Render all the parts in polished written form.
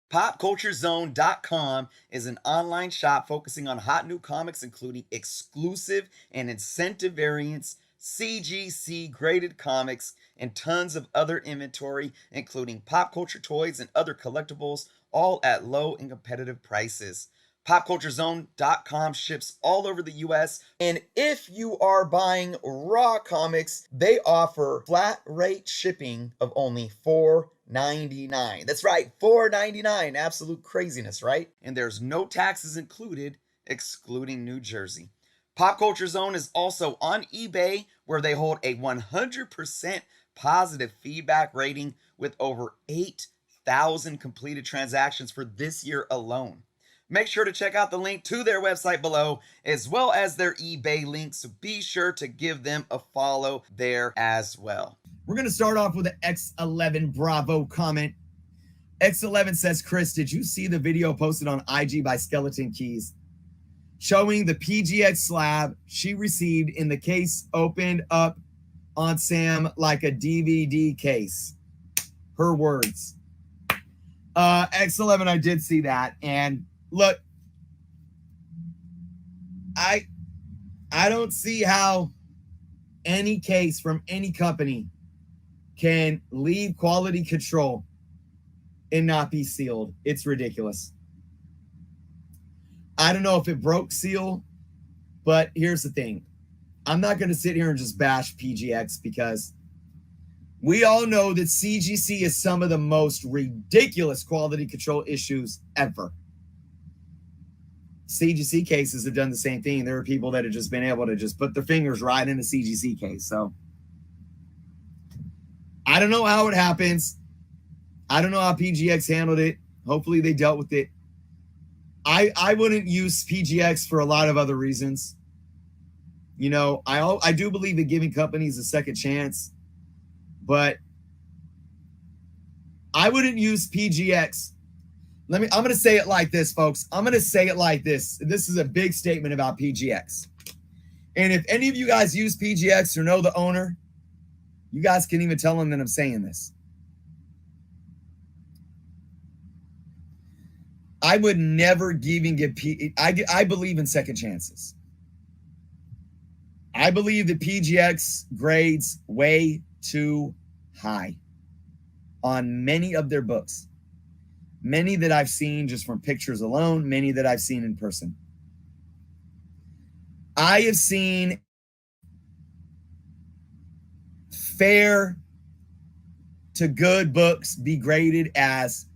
PopCultureZone.com is an online shop focusing on hot new comics, including exclusive and incentive variants, CGC graded comics, and tons of other inventory, including pop culture toys and other collectibles, all at low and competitive prices. PopCultureZone.com ships all over the US. And if you are buying raw comics, they offer flat rate shipping of only $4.99. That's right, $4.99. Absolute craziness, right? And there's no taxes included, excluding New Jersey. Pop Culture Zone is also on eBay, where they hold a 100% positive feedback rating with over 8,000 completed transactions for this year alone. Make sure to check out the link to their website below, as well as their eBay link, so be sure to give them a follow there as well. We're going to start off with an X11 Bravo comment. X11 says, Chris, did you see the video posted on IG by Skeleton Keys showing the PGX slab she received in the case opened up on Sam like a DVD case? Her words. X11, I did see that. And look, I don't see how any case from any company can leave quality control and not be sealed. It's ridiculous. I don't know if it broke seal, but here's the thing. I'm not going to sit here and just bash PGX, because we all know that CGC is some of the most ridiculous quality control issues ever. CGC cases have done the same thing. There are people that have just been able to just put their fingers right in a CGC case. So I don't know how it happens. I don't know how PGX handled it. Hopefully they dealt with it. I wouldn't use PGX for a lot of other reasons. You know, I do believe in giving companies a second chance, but I wouldn't use PGX. I'm going to say it like this, folks. I'm going to say it like this. This is a big statement about PGX. And if any of you guys use PGX or know the owner, you guys can even tell them that I'm saying this. I would never even give I believe in second chances. I believe that PGX grades way too high on many of their books. Many that I've seen just from pictures alone, many that I've seen in person. I have seen fair to good books be graded as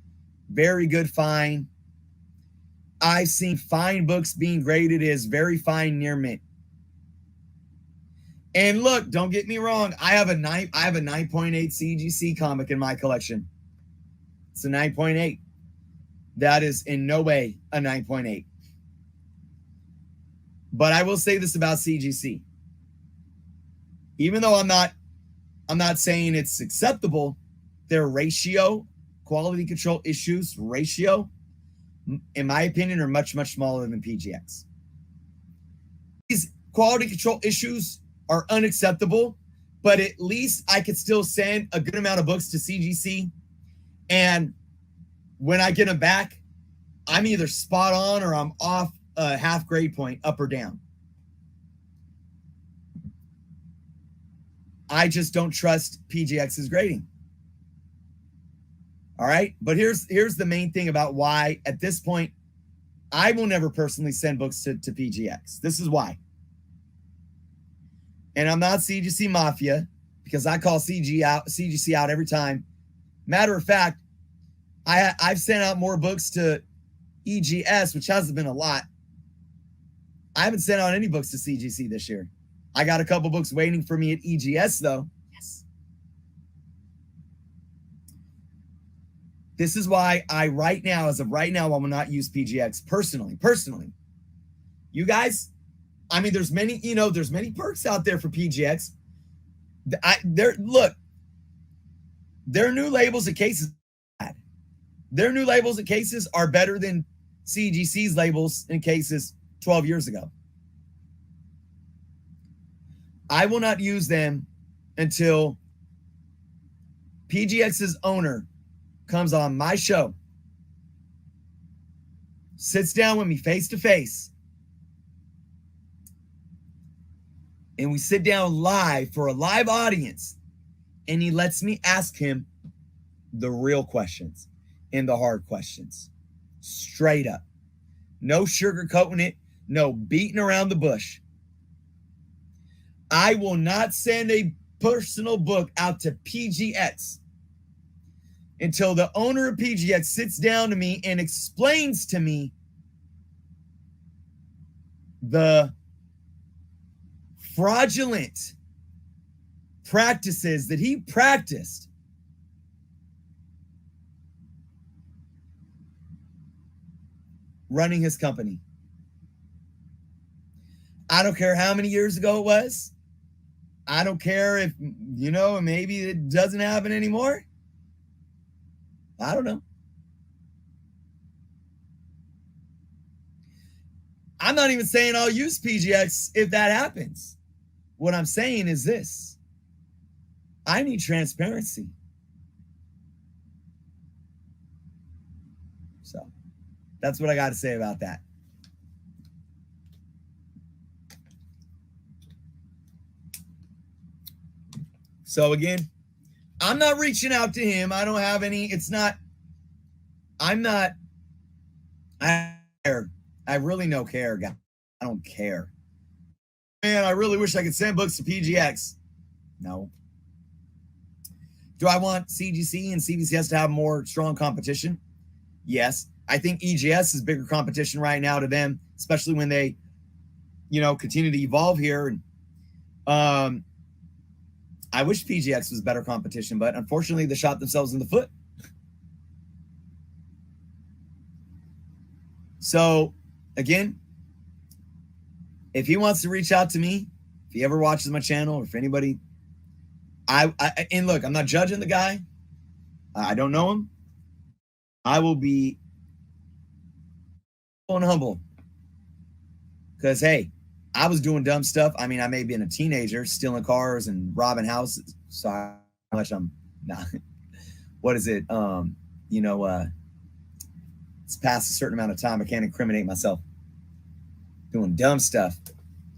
very good, fine. I've seen fine books being graded as very fine, near mint. And look, don't get me wrong. I have a 9.8 CGC comic in my collection. It's a 9.8. That is in no way a 9.8. But I will say this about CGC. Even though I'm not saying it's acceptable, their ratio, quality control issues ratio, in my opinion, are much, much smaller than PGX. These quality control issues are unacceptable, but at least I could still send a good amount of books to CGC, and when I get them back, I'm either spot on or I'm off a half grade point, up or down. I just don't trust PGX's grading. All right, but here's the main thing about why, at this point, I will never personally send books to PGX. This is why. And I'm not CGC Mafia, because I call CGC out every time. Matter of fact, I've sent out more books to EGS, which hasn't been a lot. I haven't sent out any books to CGC this year. I got a couple books waiting for me at EGS, though. Yes. This is why as of right now, I will not use PGX personally. You guys, I mean, there's many perks out there for PGX. Look, their new labels and cases, their new labels and cases are better than CGC's labels and cases 12 years ago. I will not use them until PGX's owner comes on my show sits down with me face to face, and we sit down live for a live audience, and he lets me ask him the real questions and the hard questions. Straight up. No sugarcoating it, no beating around the bush. I will not send a personal book out to PGX until the owner of PGX sits down to me and explains to me the fraudulent practices that he practiced running his company. I don't care how many years ago it was. I don't care if, maybe it doesn't happen anymore. I don't know. I'm not even saying I'll use PGX if that happens. What I'm saying is this. I need transparency. So that's what I got to say about that. So again, I'm not reaching out to him. I don't have any, I care. I really no care, guys. I don't care. Man, I really wish I could send books to PGX. No. Do I want CGC and CBCS to have more strong competition? Yes. I think EGS is bigger competition right now to them, especially when they, continue to evolve here. And I wish PGX was better competition, but unfortunately they shot themselves in the foot. So again, if he wants to reach out to me, if he ever watches my channel, or if anybody, and look, I'm not judging the guy. I don't know him. I will be humble because, hey, I was doing dumb stuff. I mean, I may have been a teenager, stealing cars and robbing houses. Sorry how much I'm not. What is it? It's past a certain amount of time. I can't incriminate myself. Doing dumb stuff.